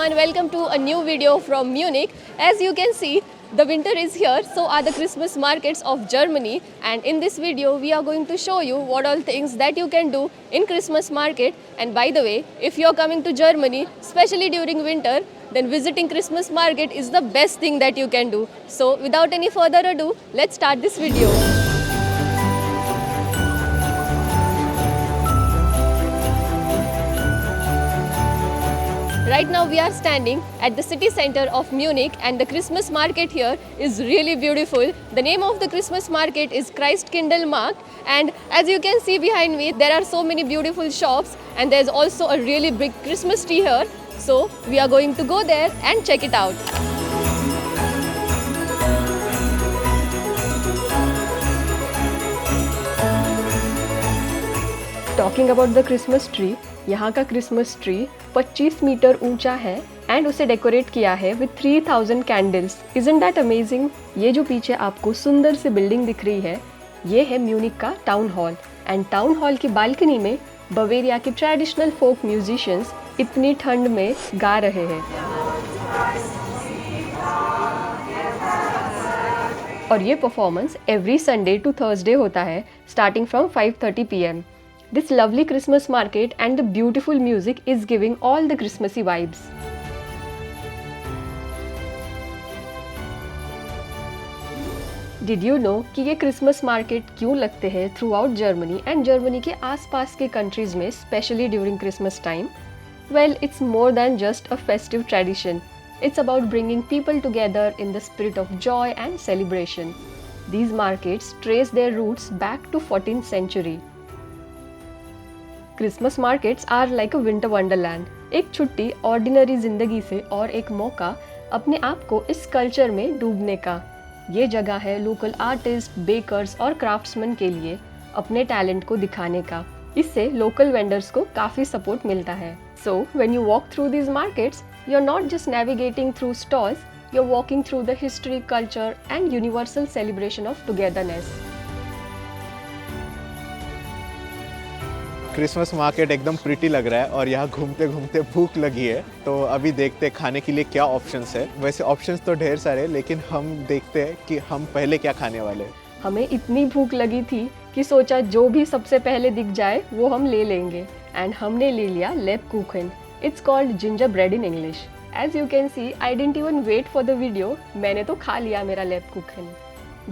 everyone, welcome to a new video from Munich. As you can see, the winter is here, so are the Christmas markets of Germany, and in this video we are going to show you what all things that you can do in Christmas market. And by the way, if you are coming to Germany, especially during winter, then visiting Christmas market is the best thing that you can do. So without any further ado, let's start this video. Right now we are standing at the city center of Munich, and the Christmas market here is really beautiful. The name of the Christmas market is Christkindlmarkt, and as you can see behind me, there are so many beautiful shops, and there's also a really big Christmas tree here. So we are going to go there and check it out. Talking about the Christmas tree, यहाँ का Christmas tree 25 metre ऊंचा है and उसे decorate किया है with 3000 candles. Isn't that amazing? ये जो पीछे आपको सुंदर सी बिल्डिंग दिख रही है, ये है म्यूनिक का town hall, and town hall की बालकनी में बवेरिया के ट्रेडिशनल फोक म्यूजिशियंस इतनी ठंड में गा रहे हैं. और ये performance every Sunday to Thursday होता है, starting from 5:30 PM. This lovely Christmas market and the beautiful music is giving all the Christmassy vibes. Did you know कि ये Christmas market क्यों लगते हैं throughout Germany and Germany के आसपास के countries में, especially during Christmas time? Well, it's more than just a festive tradition. It's about bringing people together in the spirit of joy and celebration. These markets trace their roots back to 14th century. Christmas markets are like a winter wonderland. एक छुट्टी ordinary जिंदगी से और एक मौका अपने आप को इस कल्चर में डूबने का. ये जगह है लोकल आर्टिस्ट, बेकर्स और क्राफ्ट्समैन के लिए अपने टैलेंट को दिखाने का. इससे लोकल वेंडर्स को काफ़ी सपोर्ट मिलता है. So when you walk through these markets, you are not just navigating through stalls, you are walking through the history, culture and universal celebration of togetherness. Christmas market एकदम pretty लग रहा है और यहाँ घूमते घूमते भूख लगी है, तो अभी देखते हैं खाने के लिए क्या ऑप्शंस है. वैसे ऑप्शंस तो ढेर सारे, लेकिन हम देखते हैं कि हम पहले क्या खाने वाले हैं. हमें इतनी भूख लगी थी कि सोचा जो भी सबसे पहले दिख जाए वो हम ले लेंगे, एंड हमने ले लिया लेबकुchen. It's called ginger bread in English. As you can see, I didn't even wait for the video. मैंने तो खा लिया मेरा लेबकुchen.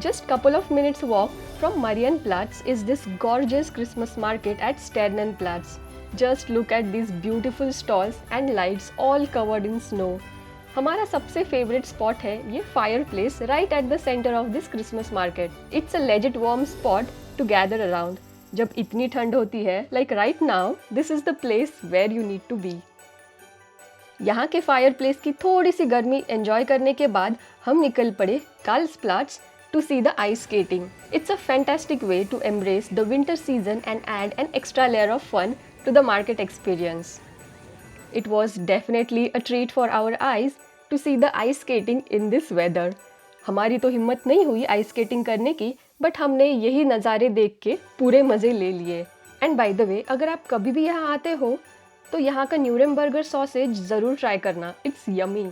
Just couple of minutes walk from Marienplatz is this gorgeous Christmas market at Sternenplatz. Just look at these beautiful stalls and lights all covered in snow. हमारा सबसे favorite spot है ये fireplace right at the center of this Christmas market. It's a legit warm spot to gather around. जब इतनी ठंड होती है, like right now, this is the place where you need to be. यहाँ के fireplace की थोड़ी सी गर्मी enjoy करने के बाद हम निकल पड़े Karlsplatz to see the ice skating. It's a fantastic way to embrace the winter season and add an extra layer of fun to the market experience. It was definitely a treat for our eyes to see the ice skating in this weather. हमारी तो हिम्मत नहीं हुई ice skating करने की, but हमने यही नज़ारे देख के पूरे मज़े ले लिए. And by the way, अगर आप कभी भी यहाँ आते हो तो यहाँ का न्यूरेमबर्गर सॉसेज ज़रूर ट्राई करना. It's yummy.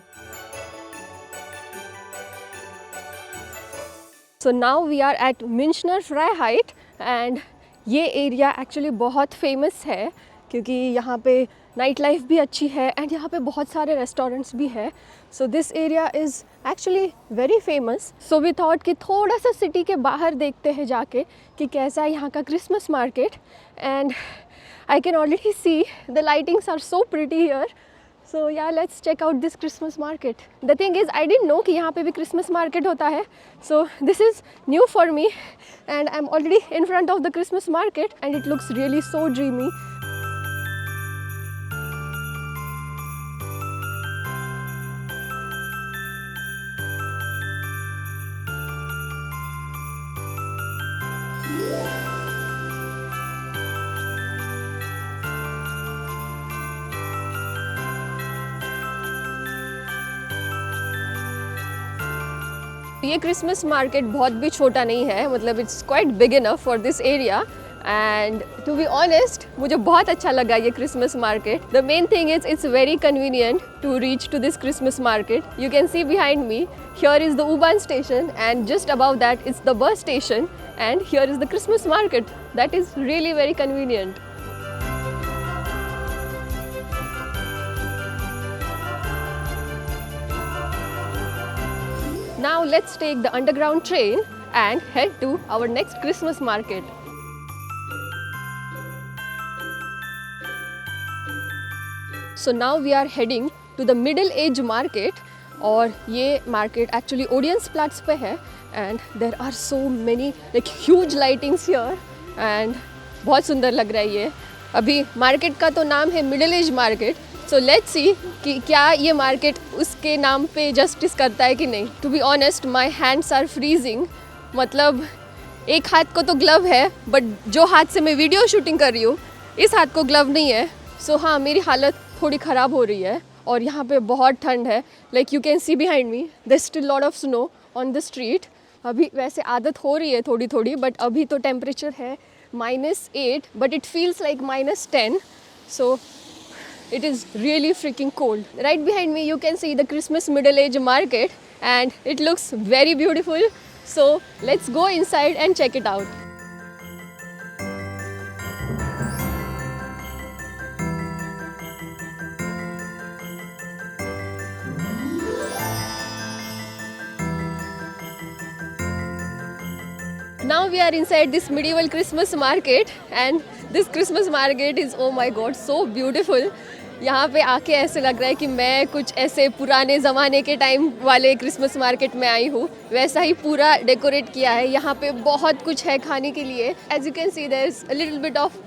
So now we are at Münchner Freiheit, and ये एरिया एक्चुअली बहुत फेमस है क्योंकि यहाँ पे नाइट लाइफ भी अच्छी है एंड यहाँ पे बहुत सारे रेस्टोरेंट्स भी है. So this area is actually very famous. So we thought कि थोड़ा सा सिटी के बाहर देखते हैं जाके कि कैसा है यहाँ का Christmas market. And I can already see the lightings are so pretty here. So yeah, let's check out this Christmas market. The thing is, I didn't know कि यहाँ पे भी Christmas market होता है. So this is new for me, and I'm already in front of the Christmas market, and it looks really so dreamy. ये Christmas market बहुत भी छोटा नहीं है, मतलब it's quite big enough for this area. And to be honest, मुझे बहुत अच्छा लगा ये Christmas market. The main thing is it's very convenient to reach to this Christmas market. You can see behind me, here is the U-Bahn station and just about that is the bus station and here is the Christmas market. That is really very convenient. Now let's take the underground train and head to our next Christmas market. So now we are heading to the Middle Age market. और ये market actually audience प्लाट्स पे है and there are so many like huge lightings here and बहुत सुंदर लग रहा है ये. अभी मार्केट का तो नाम है middle age market, so let's see कि क्या ये मार्केट उसके नाम पे जस्टिस करता है कि नहीं. To be honest my hands are freezing. मतलब एक हाथ को तो ग्लव है बट जो हाथ से मैं वीडियो शूटिंग कर रही हूँ इस हाथ को ग्लव नहीं है. सो हाँ, मेरी हालत थोड़ी ख़राब हो रही है और यहाँ पे बहुत ठंड है. Like you can see behind me there still lot of snow on the street. अभी वैसे आदत हो रही है थोड़ी थोड़ी, बट अभी तो टेम्परेचर है -8 but it feels like -10. So it is really freaking cold. Right behind me you can see the Christmas middle age market and it looks very beautiful. So let's go inside and check it out. Now we are inside this medieval Christmas market and this Christmas market is, oh my god, so beautiful. यहाँ पे आके ऐसे लग रहा है कि मैं कुछ ऐसे पुराने ज़माने के टाइम वाले क्रिसमस मार्केट में आई हूँ. वैसा ही पूरा डेकोरेट किया है. यहाँ पे बहुत कुछ है खाने के लिए. As you can see there is a little bit of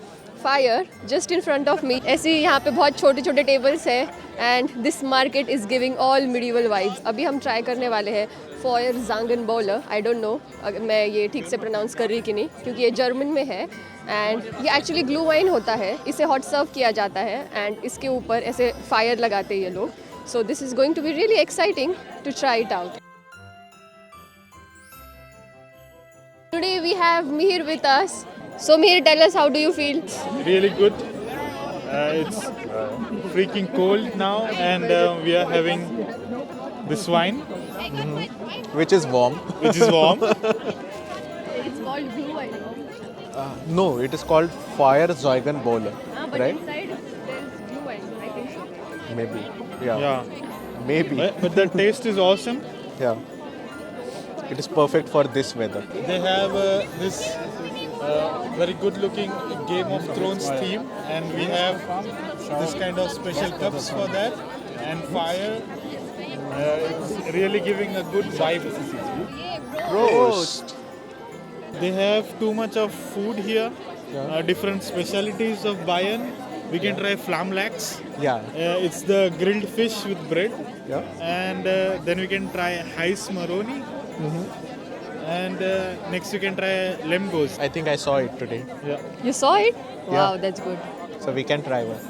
fire just in front of me. ऐसे ही यहाँ पे बहुत छोटे छोटे टेबल्स है and this market is giving all medieval vibes. अभी हम ट्राई करने वाले हैं फॉयर ज़ांगन बोलर. आई डोंट नो मैं ये ठीक से प्रोनाउंस कर रही कि नहीं, क्योंकि ये जर्मन में है एंड ये एक्चुअली ग्लू वाइन होता है. इसे हॉट सर्व किया जाता है एंड इसके ऊपर ऐसे फायर लगाते हैं ये लोग. So this is going to be really exciting to try it out. Today we have Mihir with us. So Mihir, tell us, how do you feel? Really good. It's freaking cold now, and we are having this wine, which is warm. which is warm. It's called glue wine. No, it is called Fire Zeugen Bowler, But right? inside there's glue wine, I think so. Maybe. Yeah. Yeah, Maybe. but the taste is awesome. Yeah. It is perfect for this weather. They have this very good-looking Game of Thrones theme, and we have this kind of special cups for that, and fire. It's really giving a good vibe. Roast. They have too much of food here. Different specialities of Bayern. We can try flamlax. Yeah. It's the grilled fish with bread. Yeah. And then we can try Heiss Maroni. And next you can try Lemgos. I think I saw it today. Yeah. You saw it? Wow, Yeah. that's good. So we can try one.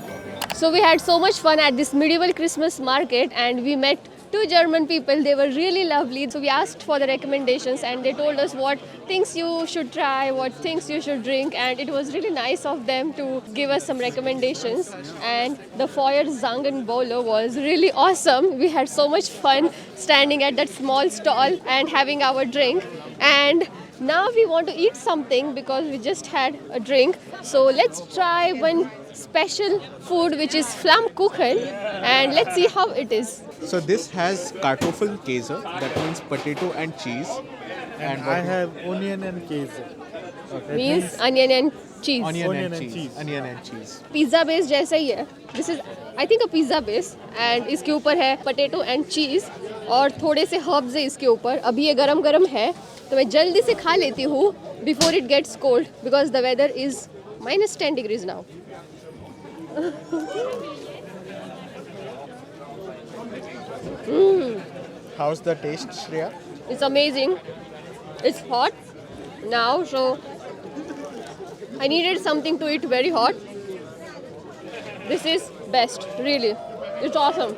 So we had so much fun at this medieval Christmas market and we met two German people. They were really lovely. So we asked for the recommendations and they told us what things you should try, what things you should drink, and it was really nice of them to give us some recommendations. And the Feuer Zangen Bowler was really awesome. We had so much fun standing at that small stall and having our drink. And now we want to eat something because we just had a drink. So let's try one special food which is Flammkuchen and let's see how it is. So this has Kartoffelkäse, that means potato and cheese. And I have onion and cheese. That Means onion and cheese. Onion Onion and and cheese. cheese. Onion and cheese. Pizza base जैसा ही है. This is I think a pizza base and इसके ऊपर है potato and cheese और थोड़े से herbs है इसके ऊपर. अभी ये गरम गरम है तो मैं जल्दी से खा लेती हूँ before it gets cold because the weather is -10 degrees now. How's the taste, Shreya? It's amazing. It's hot now, so I needed something to eat very hot. This is best, really. It's awesome.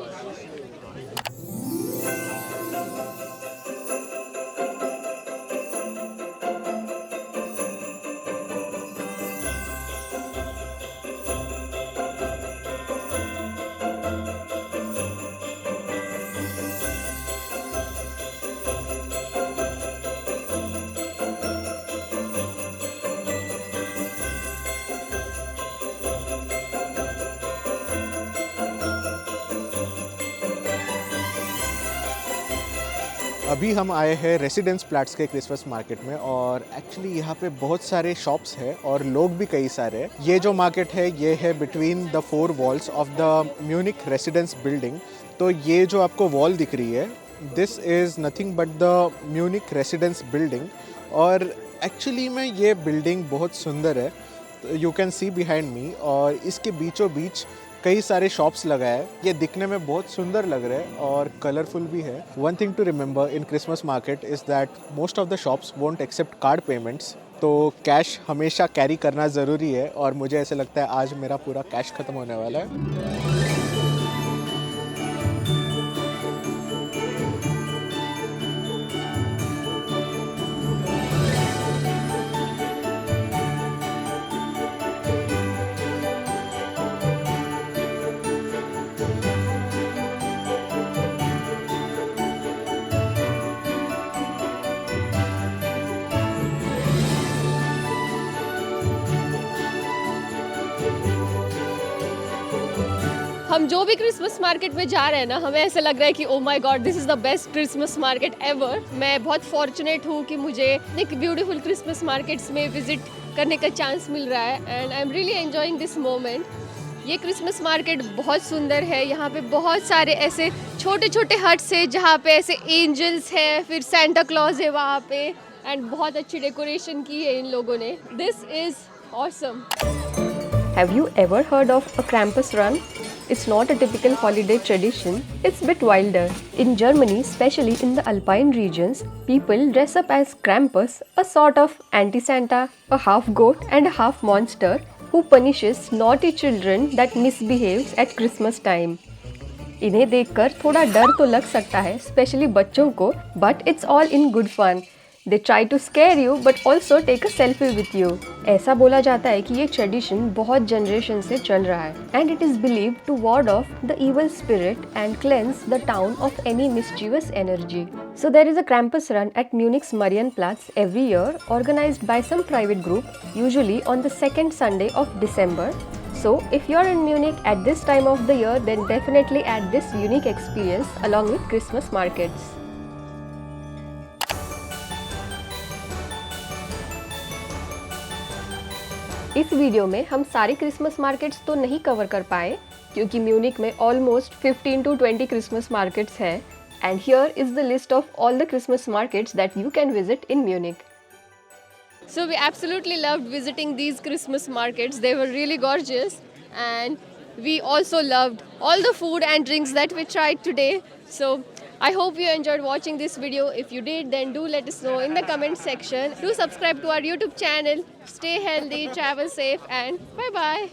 अभी हम आए हैं residence plants के Christmas market में और actually यहाँ पे बहुत सारे शॉप्स हैं और लोग भी कई सारे हैं। ये जो मार्केट है ये है between the 4 walls of the Munich residence building. तो ये जो आपको वॉल दिख रही है this is nothing but the Munich residence building. और एक्चुअली में ये बिल्डिंग बहुत सुंदर है, यू कैन सी बिहाइंड मी। और इसके बीचों बीच कई सारे शॉप्स लगाए हैं। ये दिखने में बहुत सुंदर लग रहा है और कलरफुल भी है। One thing to remember in Christmas market is that most of the shops won't accept card payments, तो कैश हमेशा कैरी करना ज़रूरी है। और मुझे ऐसे लगता है आज मेरा पूरा कैश ख़त्म होने वाला है। हम जो भी क्रिसमस मार्केट में जा रहे हैं ना, हमें ऐसा लग रहा है कि oh my God this is the best Christmas market ever. मैं बहुत फॉर्चुनेट हूँ कि मुझे एक ब्यूटीफुल क्रिसमस मार्केट्स में विजिट करने का चांस मिल रहा है and I am really enjoying this moment. ये क्रिसमस मार्केट बहुत सुंदर है। यहाँ पे बहुत सारे ऐसे छोटे छोटे हट्स है जहाँ पे ऐसे एंजल्स है, फिर सेंटा क्लॉज है वहाँ पे एंड बहुत अच्छी डेकोरेशन की है इन लोगों ने। This is awesome. Have you ever heard of a Krampus run? It's not a typical holiday tradition, it's a bit wilder. In Germany, especially in the Alpine regions, people dress up as Krampus, a sort of anti-Santa, a half goat and a half monster who punishes naughty children that misbehaves at Christmas time. इन्हें देखकर थोड़ा डर तो लग सकता है, specially बच्चों को, but it's all in good fun. They try to scare you but also take a selfie with you. ऐसा बोला जाता है कि ये ट्रेडिशन बहुत जनरेशन से चल रहा है and it is believed to ward off the evil spirit and cleanse the town of any mischievous energy. So there is a Krampus run at Munich's Marienplatz every year, organized by some private group, usually on the second Sunday of December. So if you are in Munich at this time of the year, then definitely add this unique experience along with Christmas markets. इस video में हम सारे Christmas markets तो नहीं cover कर पाए क्योंकि Munich में ऑलमोस्ट 15 to 20 क्रिसमस मार्केट्स हैं and here is the list of all the Christmas markets that you can visit in Munich. So we absolutely loved visiting these Christmas markets. They were really gorgeous and we also loved all the food and drinks that we tried today. So I hope you enjoyed watching this video. If you did, then do let us know in the comment section. Do subscribe to our YouTube channel. Stay healthy, travel safe, and bye bye.